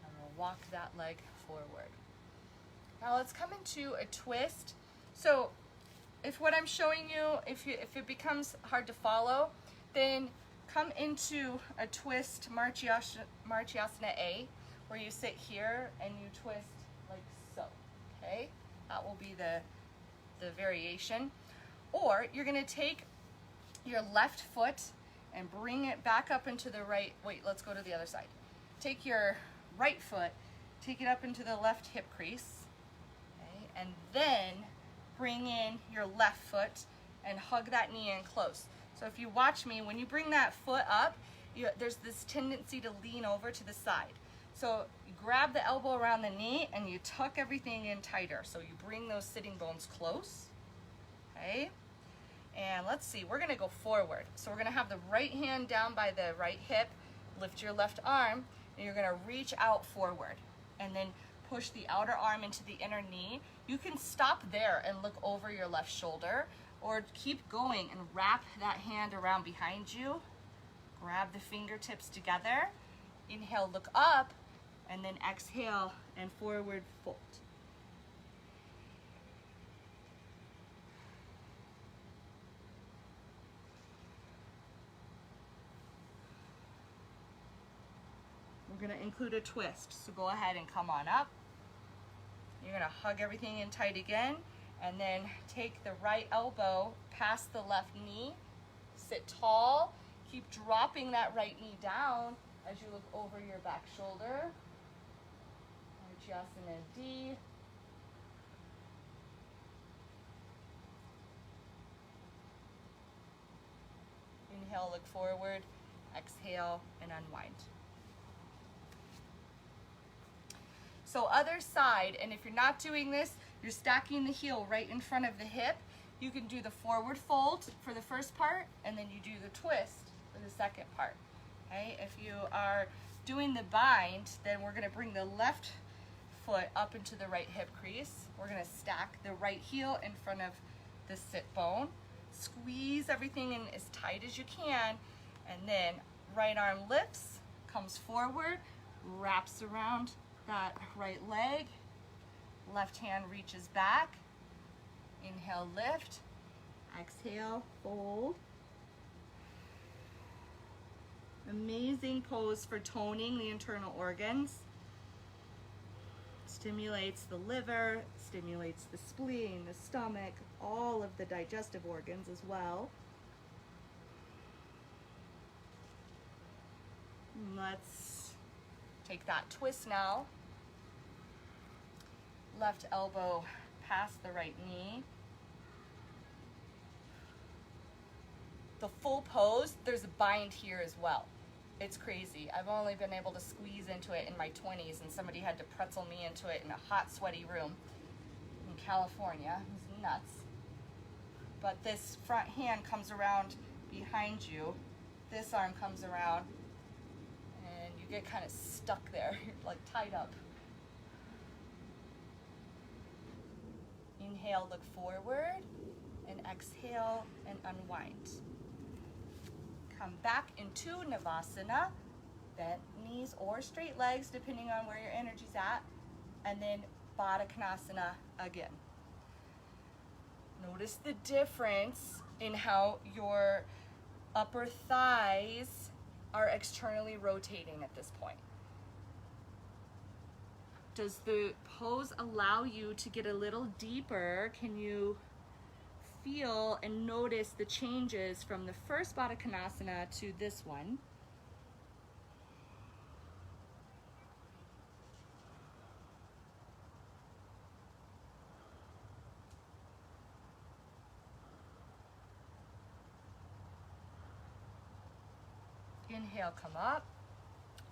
And we'll walk that leg forward. Now let's come into a twist. So if what I'm showing you, if it becomes hard to follow, then come into a twist, Martyasana A, where you sit here and you twist like so, okay? That will be the variation. Or you're gonna take your left foot and bring it back up into the right. Wait, let's go to the other side. Take your right foot, take it up into the left hip crease, okay? And then bring in your left foot and hug that knee in close. So if you watch me, when you bring that foot up, there's this tendency to lean over to the side. So you grab the elbow around the knee and you tuck everything in tighter. So you bring those sitting bones close, okay? And let's see, we're gonna go forward. So we're gonna have the right hand down by the right hip, lift your left arm, and you're gonna reach out forward. And then push the outer arm into the inner knee. You can stop there and look over your left shoulder, or keep going and wrap that hand around behind you. Grab the fingertips together. Inhale, look up, and then exhale and forward fold. We're gonna include a twist, so go ahead and come on up. You're gonna hug everything in tight again, and then take the right elbow past the left knee. Sit tall, keep dropping that right knee down as you look over your back shoulder. Vinyasa D. Inhale, look forward. Exhale and unwind. So other side, and if you're not doing this, you're stacking the heel right in front of the hip. You can do the forward fold for the first part, and then you do the twist for the second part. Okay, if you are doing the bind, then we're gonna bring the left foot up into the right hip crease. We're gonna stack the right heel in front of the sit bone. Squeeze everything in as tight as you can, and then right arm lifts, comes forward, wraps around that right leg, left hand reaches back. Inhale, lift. Exhale, fold. Amazing pose for toning the internal organs. Stimulates the liver, stimulates the spleen, the stomach, all of the digestive organs as well. Let's take that twist now. Left elbow past the right knee. The full pose, there's a bind here as well. It's crazy. I've only been able to squeeze into it in my 20s, and somebody had to pretzel me into it in a hot, sweaty room in California. It was nuts. But this front hand comes around behind you. This arm comes around, and you get kind of stuck there, like tied up. Inhale, look forward, and exhale and unwind. Come back into Navasana, bent knees or straight legs, depending on where your energy's at, and then Baddha Konasana again. Notice the difference in how your upper thighs are externally rotating at this point. Does the pose allow you to get a little deeper? Can you feel and notice the changes from the first Baddha Konasana to this one? Inhale, come up.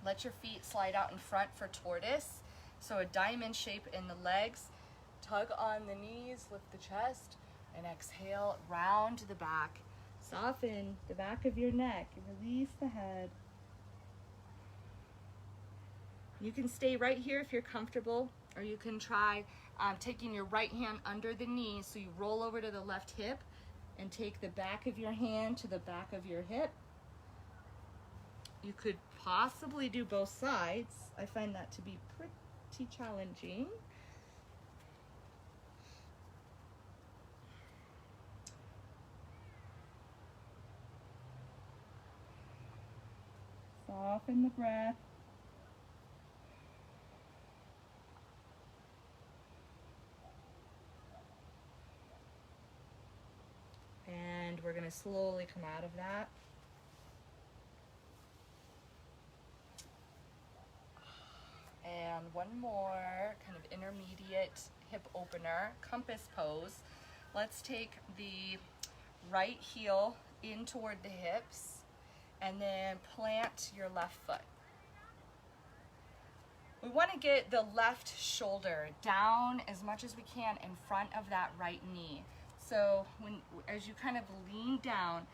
Let your feet slide out in front for tortoise. So a diamond shape in the legs. Tug on the knees, lift the chest, and exhale, round the back. Soften the back of your neck and release the head. You can stay right here if you're comfortable, or you can try taking your right hand under the knee, so you roll over to the left hip and take the back of your hand to the back of your hip. You could possibly do both sides. I find that to be pretty challenging. Soften the breath. And we're going to slowly come out of that. And one more kind of intermediate hip opener, compass pose. Let's take the right heel in toward the hips and then plant your left foot. We want to get the left shoulder down as much as we can in front of that right knee. So as you kind of lean down,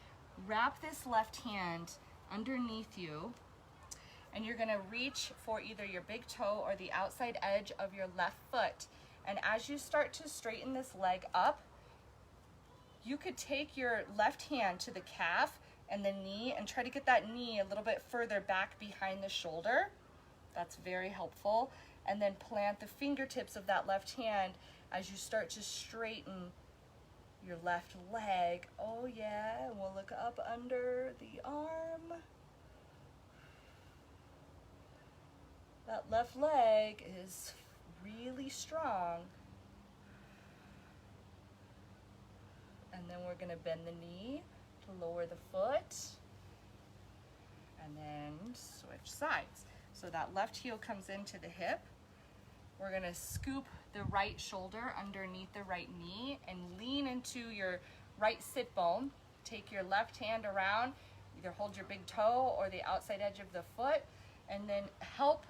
wrap this left hand underneath you, and you're gonna reach for either your big toe or the outside edge of your left foot. And as you start to straighten this leg up, you could take your left hand to the calf and the knee and try to get that knee a little bit further back behind the shoulder. That's very helpful. And then plant the fingertips of that left hand as you start to straighten your left leg. Oh yeah, and we'll look up under the arm. That left leg is really strong. And then we're gonna bend the knee to lower the foot. And then switch sides. So that left heel comes into the hip. We're gonna scoop the right shoulder underneath the right knee and lean into your right sit bone. Take your left hand around, either hold your big toe or the outside edge of the foot, and then help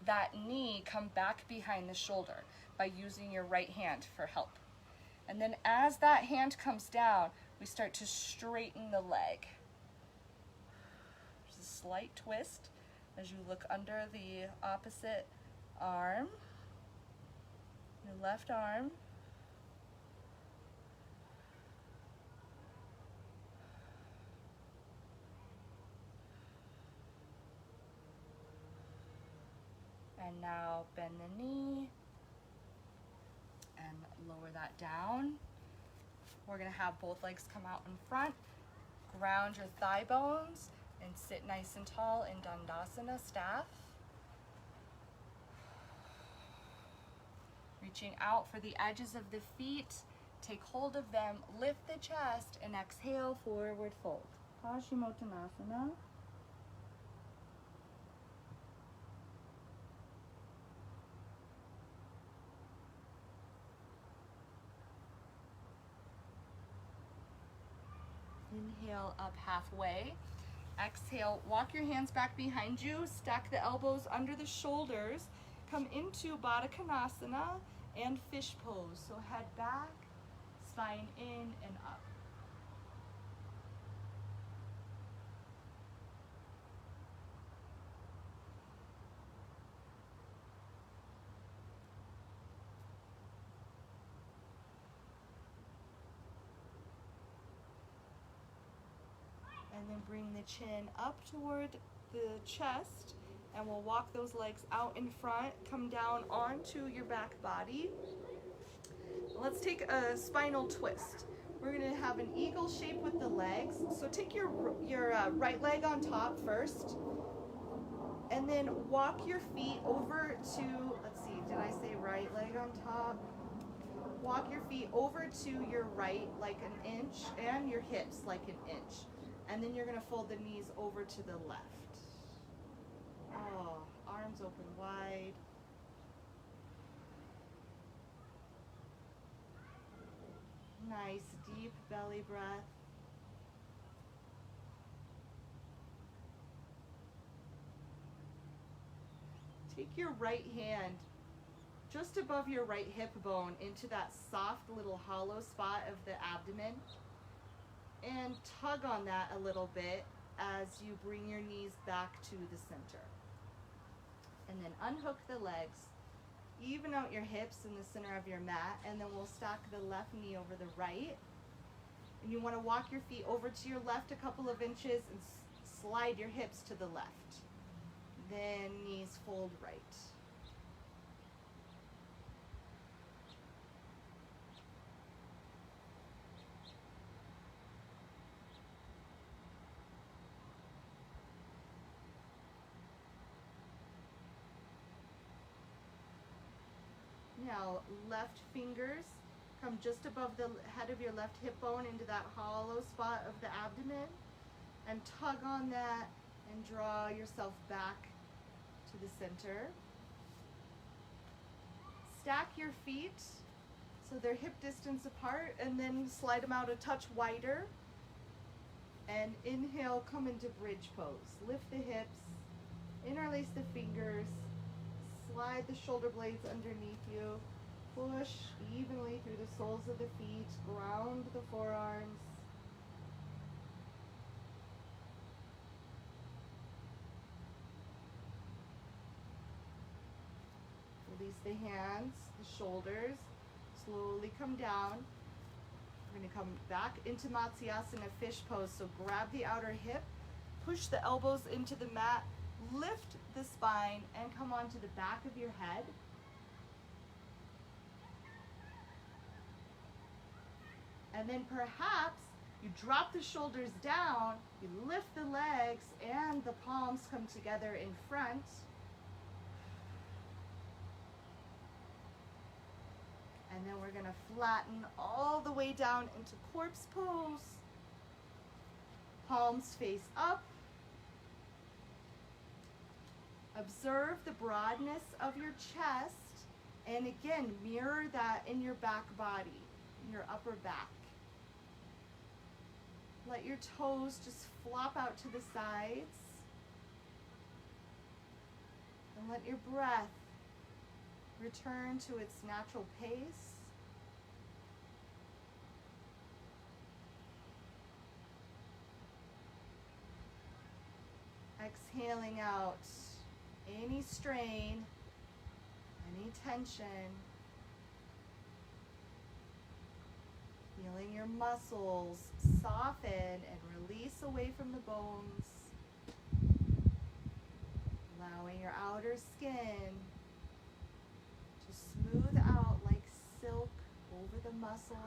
that knee come back behind the shoulder by using your right hand for help. And then as that hand comes down, we start to straighten the leg. There's a slight twist as you look under the opposite arm, your left arm. And now bend the knee and lower that down. We're gonna have both legs come out in front, ground your thigh bones, and sit nice and tall in Dandasana staff. Reaching out for the edges of the feet, take hold of them, lift the chest, and exhale, forward fold. Paschimottanasana. Inhale up halfway. Exhale, walk your hands back behind you, stack the elbows under the shoulders, come into Baddha Konasana and fish pose. So head back, spine in and up. And then bring the chin up toward the chest, and we'll walk those legs out in front, come down onto your back body. Let's take a spinal twist. We're gonna have an eagle shape with the legs. So take your right leg on top first, and then walk your feet over to, let's see, did I say right leg on top? Walk your feet over to your right like an inch, and your hips like an inch. And then you're gonna fold the knees over to the left. Oh, arms open wide. Nice, deep belly breath. Take your right hand just above your right hip bone into that soft little hollow spot of the abdomen, and tug on that a little bit as you bring your knees back to the center. And then unhook the legs, even out your hips in the center of your mat, and then we'll stack the left knee over the right. And you want to walk your feet over to your left a couple of inches and slide your hips to the left. Then knees fold right. Now, left fingers come just above the head of your left hip bone into that hollow spot of the abdomen, and tug on that and draw yourself back to the center. stack your feet so they're hip distance apart, and then slide them out a touch wider. And inhale, come into bridge pose. Lift the hips, interlace the fingers, slide the shoulder blades underneath you. Push evenly through the soles of the feet, ground the forearms. Release the hands, the shoulders, slowly come down. We're going to come back into Matsyasana, fish pose. So grab the outer hip, push the elbows into the mat, lift the spine, and come onto the back of your head. And then perhaps you drop the shoulders down, you lift the legs, and the palms come together in front. And then we're going to flatten all the way down into corpse pose. Palms face up. Observe the broadness of your chest. And again, mirror that in your back body, in your upper back. Let your toes just flop out to the sides. And let your breath return to its natural pace. Exhaling out any strain, any tension. Feeling your muscles soften and release away from the bones. Allowing your outer skin to smooth out like silk over the muscles.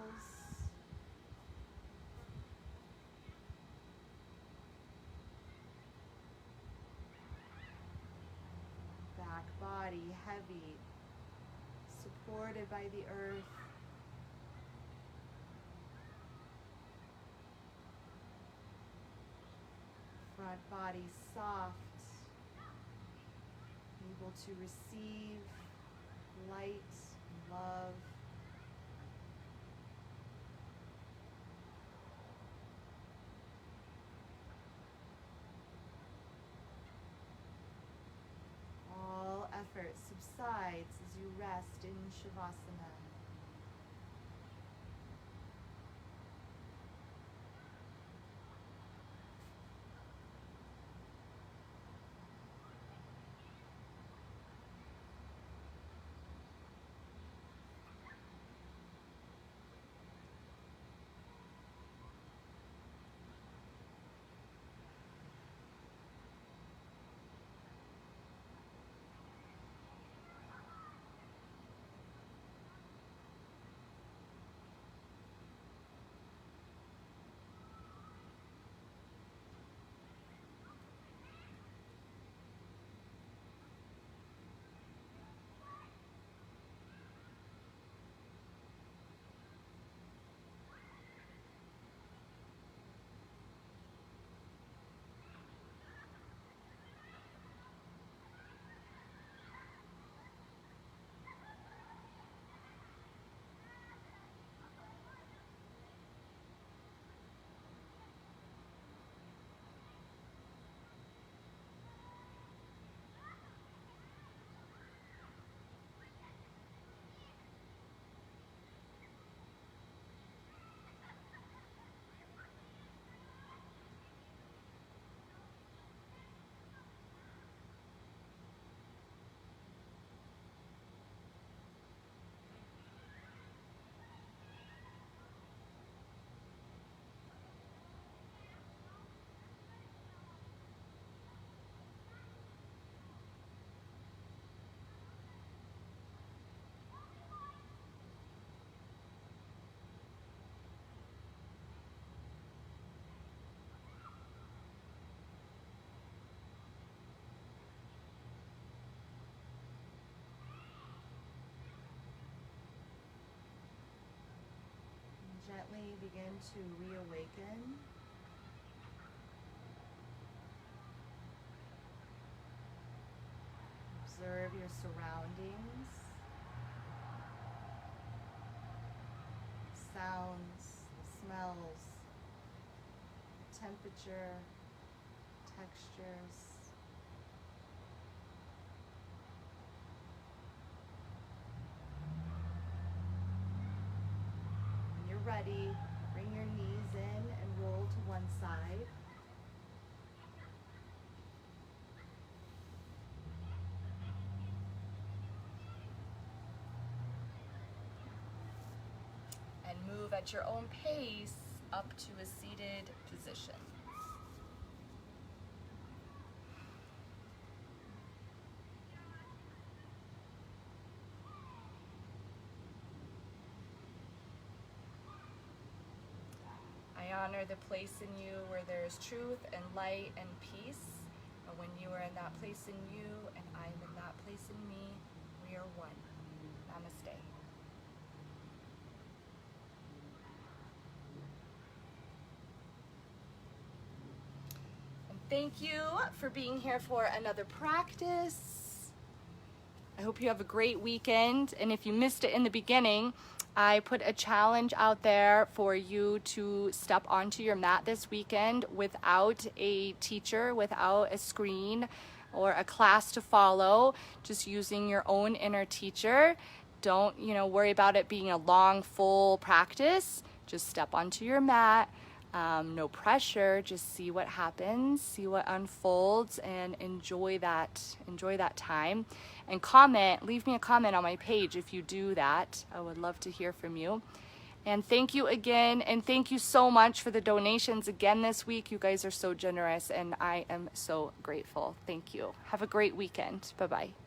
Back body heavy, supported by the earth. Front body soft, able to receive light and love. All effort subsides as you rest in Shavasana. Gently begin to reawaken. Observe your surroundings. sounds, smells, temperature, textures. When you're ready, bring your knees in and roll to one side. And move at your own pace up to a seated position. I honor the place in you where there is truth and light and peace. And when you are in that place in you and I am in that place in me, we are one. Namaste. And thank you for being here for another practice. I hope you have a great weekend. And if you missed it in the beginning, I put a challenge out there for you to step onto your mat this weekend without a teacher, without a screen or a class to follow, just using your own inner teacher. Don't, worry about it being a long, full practice. Just step onto your mat. No pressure, just see what happens, see what unfolds, and enjoy that time. And leave me a comment on my page if you do that. I would love to hear from you. And thank you again, and thank you so much for the donations again this week. You guys are so generous, and I am so grateful. Thank you. Have a great weekend. Bye-bye.